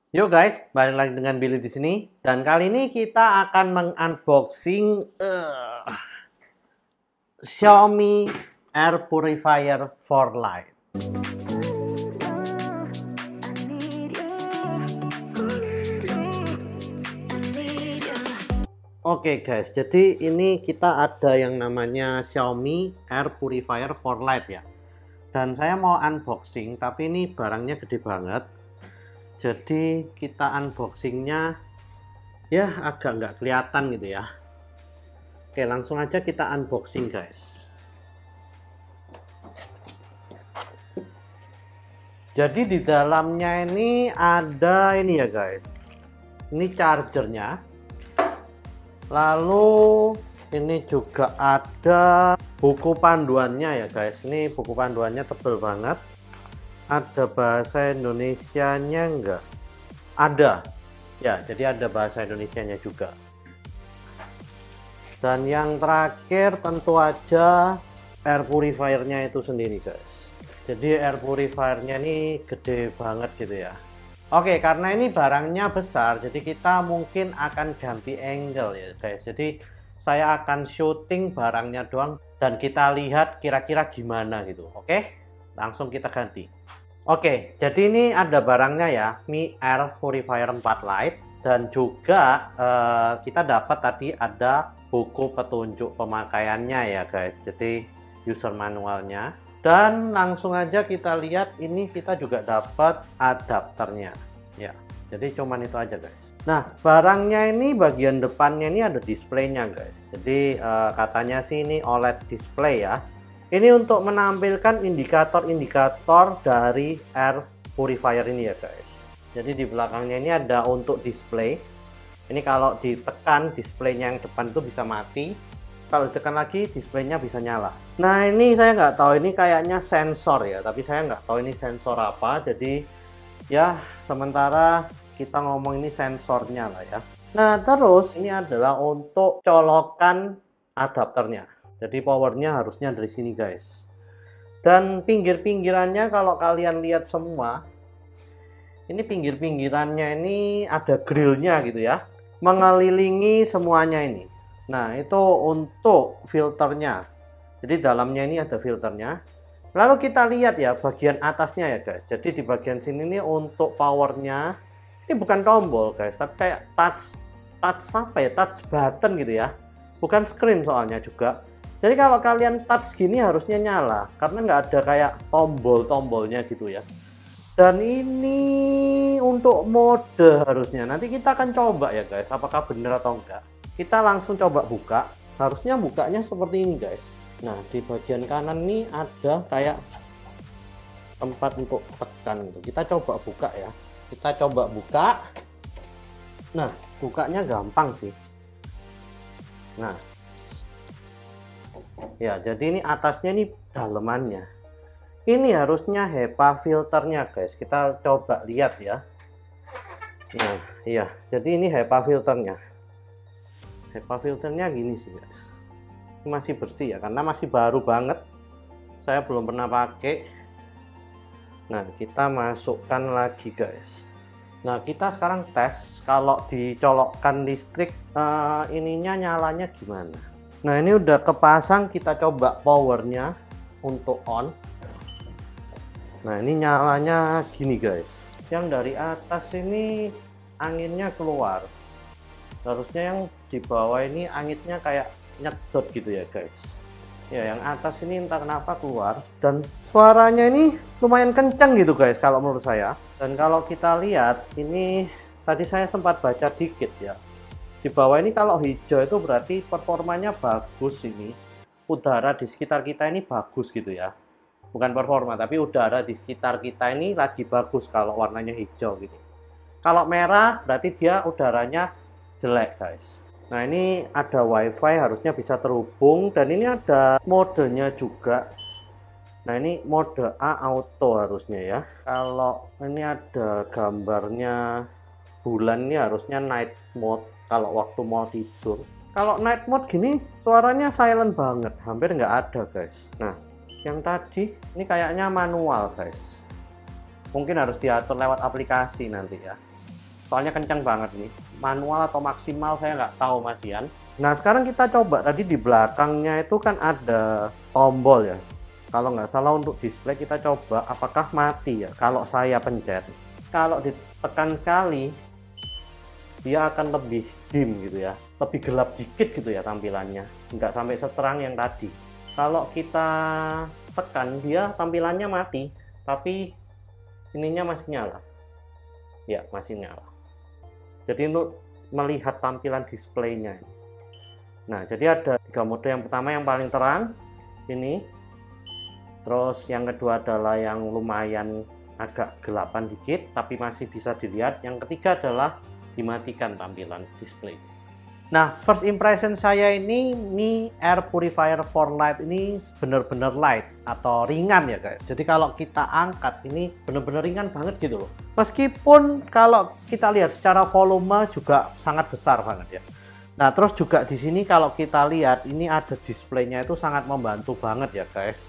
Yuk guys, balik lagi dengan Billy di sini. Dan kali ini kita akan mengunboxing Xiaomi Air Purifier for Light. Oke guys, jadi ini kita ada yang namanya Xiaomi Air Purifier for Light ya. Dan saya mau unboxing, tapi ini barangnya gede banget. Jadi kita unboxingnya ya agak nggak kelihatan gitu ya. Oke, langsung aja kita unboxing guys. Jadi di dalamnya ini ada ini ya guys. Ini chargernya. Lalu ini juga ada buku panduannya ya guys. Ini buku panduannya tebel banget. Ada bahasa Indonesianya enggak? Ada. Ya, jadi ada bahasa Indonesianya juga. Dan yang terakhir tentu aja air purifiernya itu sendiri guys. Jadi air purifiernya ini gede banget gitu ya. Oke, karena ini barangnya besar, jadi kita mungkin akan ganti angle ya guys. Jadi saya akan syuting barangnya doang dan kita lihat kira-kira gimana gitu. Oke, langsung kita ganti. Oke, jadi ini ada barangnya ya, Mi Air Purifier 4 Lite. Dan juga kita dapat tadi ada buku petunjuk pemakaiannya ya guys. Jadi user manualnya. Dan langsung aja kita lihat, ini kita juga dapat adapternya ya. Jadi cuman itu aja guys. Nah, barangnya ini bagian depannya ini ada displaynya guys. Jadi katanya sih ini OLED display ya. Ini untuk menampilkan indikator-indikator dari air purifier ini ya guys. Jadi di belakangnya ini ada untuk display. Ini kalau ditekan displaynya yang depan itu bisa mati. Kalau ditekan lagi displaynya bisa nyala. Nah ini saya nggak tahu, ini kayaknya sensor ya, tapi saya nggak tahu ini sensor apa. Jadi ya sementara kita ngomong ini sensornya lah ya. Nah terus ini adalah untuk colokan adapternya. Jadi powernya harusnya dari sini guys. Dan pinggir-pinggirannya kalau kalian lihat semua, ini pinggir-pinggirannya ini ada grillnya gitu ya, mengelilingi semuanya ini. Nah itu untuk filternya. Jadi dalamnya ini ada filternya. Lalu kita lihat ya bagian atasnya ya guys. Jadi di bagian sini nih untuk powernya, ini bukan tombol guys, tapi kayak touch apa ya, touch button gitu ya, bukan screen soalnya juga. Jadi kalau kalian touch gini harusnya nyala, karena nggak ada kayak tombol-tombolnya gitu ya. Dan ini untuk mode harusnya, nanti kita akan coba ya guys, apakah benar atau enggak. Kita langsung coba buka, harusnya bukanya seperti ini guys. Nah di bagian kanan nih ada kayak tempat untuk tekan gitu. Kita coba buka ya, kita coba buka. Nah bukanya gampang sih. Nah ya, jadi ini atasnya ini dalemannya. Ini harusnya HEPA filternya guys. Kita coba lihat ya. Nah, iya, jadi ini HEPA filternya. HEPA filternya gini sih guys. Ini masih bersih ya, karena masih baru banget. Saya belum pernah pakai. Nah, kita masukkan lagi guys. Nah, kita sekarang tes kalau dicolokkan listrik ininya nyalanya gimana. Nah, ini udah kepasang, kita coba powernya untuk on. Nah, ini nyalanya gini guys. Yang dari atas ini anginnya keluar. Harusnya yang di bawah ini anginnya kayak nyedot gitu ya guys. Ya, yang atas ini entah kenapa keluar. Dan suaranya ini lumayan kencang gitu guys kalau menurut saya. Dan kalau kita lihat ini, tadi saya sempat baca dikit ya. Di bawah ini kalau hijau itu berarti performanya bagus ini. Udara di sekitar kita ini bagus gitu ya. Bukan performa, tapi udara di sekitar kita ini lagi bagus kalau warnanya hijau gitu. Kalau merah berarti dia udaranya jelek guys. Nah ini ada wifi, harusnya bisa terhubung. Dan ini ada modenya juga. Nah ini mode A auto harusnya ya. Kalau ini ada gambarnya bulan, ini harusnya night mode kalau waktu mau tidur. Kalau night mode gini suaranya silent banget, hampir nggak ada guys. Nah yang tadi ini kayaknya manual guys, mungkin harus diatur lewat aplikasi nanti ya. soalnya kencang banget nih. Manual atau maksimal saya nggak tahu Mas Ian. Nah sekarang kita coba, tadi di belakangnya itu kan ada tombol ya. Kalau nggak salah untuk display kita coba apakah mati ya. Kalau saya pencet, kalau ditekan sekali dia akan lebih dim gitu ya, lebih gelap dikit gitu ya tampilannya, nggak sampai seterang yang tadi. Kalau kita tekan dia tampilannya mati, tapi ininya masih nyala ya, masih nyala. Jadi untuk melihat tampilan displaynya, nah jadi ada 3 mode. Yang pertama yang paling terang ini, terus yang kedua adalah yang lumayan agak gelapan dikit tapi masih bisa dilihat, yang ketiga adalah dimatikan tampilan display. Nah, first impression saya ini air purifier 4 Lite ini benar-benar light atau ringan ya guys. Jadi kalau kita angkat ini benar-benar ringan banget gitu loh. Meskipun kalau kita lihat secara volume juga sangat besar banget ya. Nah, terus juga di sini kalau kita lihat ini ada displaynya itu sangat membantu banget ya guys.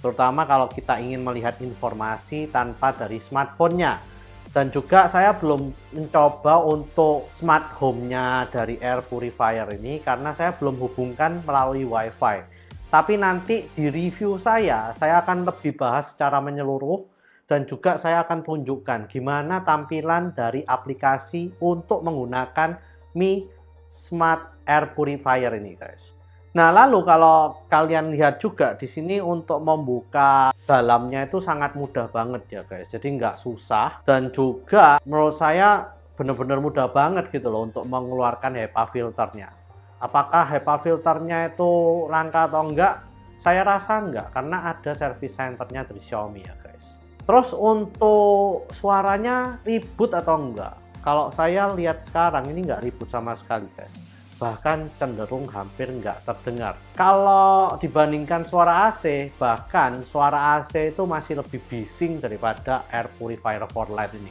Terutama kalau kita ingin melihat informasi tanpa dari smartphone-nya. Dan juga saya belum mencoba untuk smart home-nya dari air purifier ini karena saya belum hubungkan melalui WiFi. Tapi nanti di review saya akan lebih bahas secara menyeluruh dan juga saya akan tunjukkan gimana tampilan dari aplikasi untuk menggunakan Mi Smart Air Purifier ini guys. Nah, lalu kalau kalian lihat juga di sini untuk membuka dalamnya itu sangat mudah banget ya guys. Jadi nggak susah dan juga menurut saya benar-benar mudah banget gitu loh untuk mengeluarkan HEPA filternya. Apakah HEPA filternya itu langka atau enggak? Saya rasa enggak karena ada service centernya dari Xiaomi ya guys. Terus untuk suaranya ribut atau enggak? Kalau saya lihat sekarang ini nggak ribut sama sekali guys. Bahkan cenderung hampir nggak terdengar. Kalau dibandingkan suara AC, bahkan suara AC itu masih lebih bising daripada air purifier 4 Lite ini.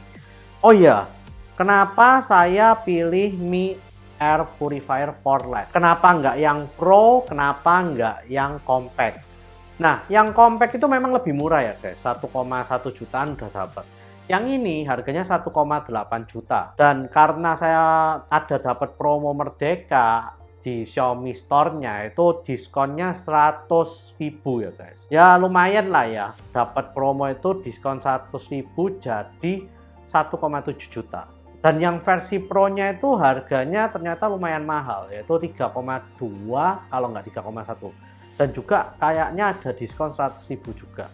Oh iya, kenapa saya pilih Mi Air Purifier 4 Lite? Kenapa nggak yang Pro? Kenapa nggak yang compact? Nah, yang compact itu memang lebih murah ya guys, 1,1 jutaan udah dapat. Yang ini harganya 1,8 juta. Dan karena saya ada dapat promo Merdeka di Xiaomi Store-nya itu diskonnya 100.000 ya guys. Ya lumayan lah ya. Dapat promo itu diskon 100.000 jadi 1,7 juta. Dan yang versi Pro-nya itu harganya ternyata lumayan mahal, yaitu 3,2 kalau nggak 3,1. Dan juga kayaknya ada diskon 100.000 juga.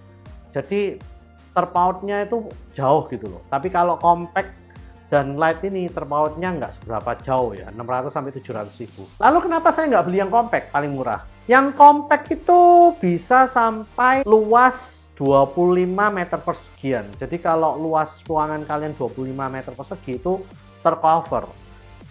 Jadi terpautnya itu jauh gitu loh. Tapi kalau compact dan light ini terpautnya nggak seberapa jauh ya, 600 sampai 700.000. Lalu kenapa saya nggak beli yang compact paling murah? Yang compact itu bisa sampai luas 25 meter persegian. Jadi kalau luas ruangan kalian 25 meter persegi itu tercover.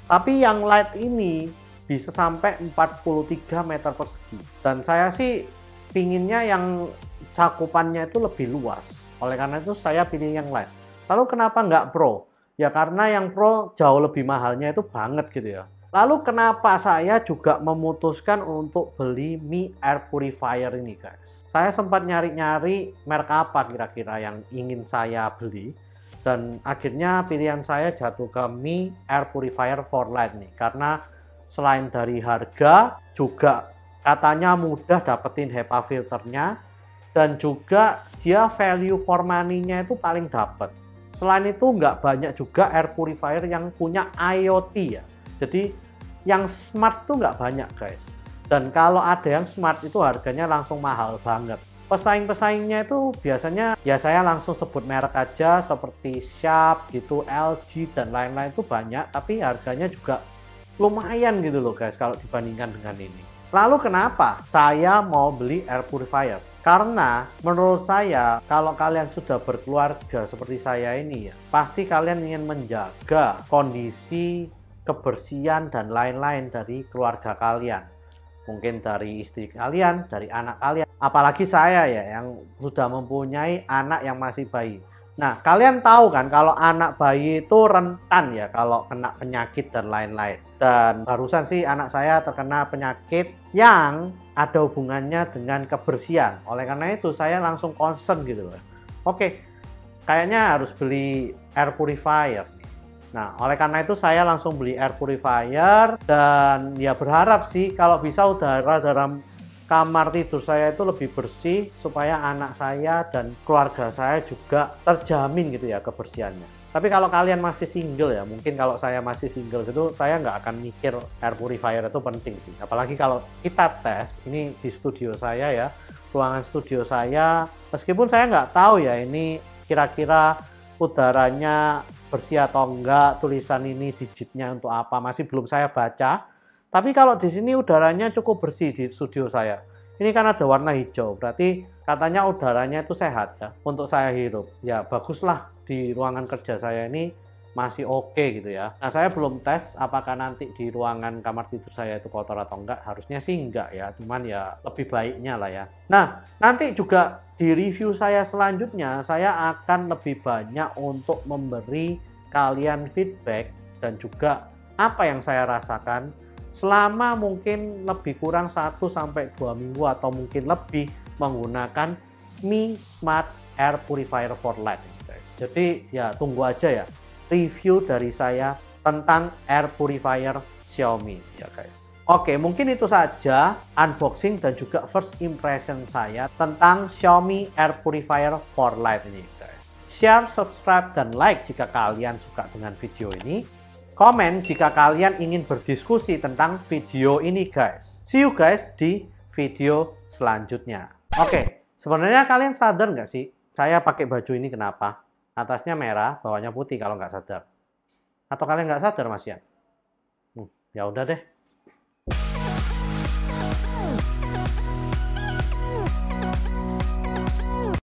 Tapi yang light ini bisa sampai 43 meter persegi. Dan saya sih pinginnya yang cakupannya itu lebih luas. Oleh karena itu saya pilih yang light. Lalu kenapa nggak Pro? Ya karena yang Pro jauh lebih mahalnya itu banget gitu ya. Lalu kenapa saya juga memutuskan untuk beli Mi Air Purifier ini guys? Saya sempat nyari-nyari merek apa kira-kira yang ingin saya beli. Dan akhirnya pilihan saya jatuh ke Mi Air Purifier 4 Lite nih. Karena selain dari harga, juga katanya mudah dapetin HEPA filternya. Dan juga dia value for money-nya itu paling dapat. Selain itu nggak banyak juga air purifier yang punya IoT ya. Jadi yang smart tuh nggak banyak guys. Dan kalau ada yang smart itu harganya langsung mahal banget. Pesaing-pesaingnya itu biasanya ya saya langsung sebut merek aja seperti Sharp gitu, LG dan lain-lain itu banyak. Tapi harganya juga lumayan gitu loh guys kalau dibandingkan dengan ini. Lalu kenapa saya mau beli air purifier? Karena menurut saya kalau kalian sudah berkeluarga seperti saya ini ya, pasti kalian ingin menjaga kondisi kebersihan dan lain-lain dari keluarga kalian. Mungkin dari istri kalian, dari anak kalian. Apalagi saya ya yang sudah mempunyai anak yang masih bayi. Nah, kalian tahu kan kalau anak bayi itu rentan ya kalau kena penyakit dan lain-lain. Dan barusan sih anak saya terkena penyakit yang ada hubungannya dengan kebersihan. Oleh karena itu saya langsung concern gitu loh. Oke, kayaknya harus beli air purifier. Nah, oleh karena itu saya langsung beli air purifier dan ya berharap sih kalau bisa udara dalam kamar tidur saya itu lebih bersih supaya anak saya dan keluarga saya juga terjamin gitu ya kebersihannya. Tapi kalau kalian masih single ya, mungkin kalau saya masih single gitu, saya nggak akan mikir air purifier itu penting sih. Apalagi kalau kita tes, ini di studio saya ya, ruangan studio saya, meskipun saya nggak tahu ya ini kira-kira udaranya bersih atau enggak, tulisan ini digitnya untuk apa, masih belum saya baca. Tapi kalau di sini udaranya cukup bersih di studio saya. Ini kan ada warna hijau, berarti katanya udaranya itu sehat ya untuk saya hirup. Ya baguslah di ruangan kerja saya ini masih oke gitu ya. Nah saya belum tes apakah nanti di ruangan kamar tidur saya itu kotor atau enggak. Harusnya sih enggak ya, cuman ya lebih baiknya lah ya. Nah nanti juga di review saya selanjutnya saya akan lebih banyak untuk memberi kalian feedback dan juga apa yang saya rasakan selama mungkin lebih kurang 1-2 minggu atau mungkin lebih menggunakan Mi Smart Air Purifier for Light guys. Jadi ya tunggu aja ya review dari saya tentang air purifier Xiaomi ya guys. Oke, mungkin itu saja unboxing dan juga first impression saya tentang Xiaomi Air Purifier for Light ini guys. Share, subscribe, dan like jika kalian suka dengan video ini. Komen jika kalian ingin berdiskusi tentang video ini guys. See you guys di video selanjutnya. Oke, sebenarnya kalian sadar nggak sih saya pakai baju ini kenapa? Atasnya merah, bawahnya putih kalau nggak sadar. Atau kalian nggak sadar Mas Yan? Ya udah deh.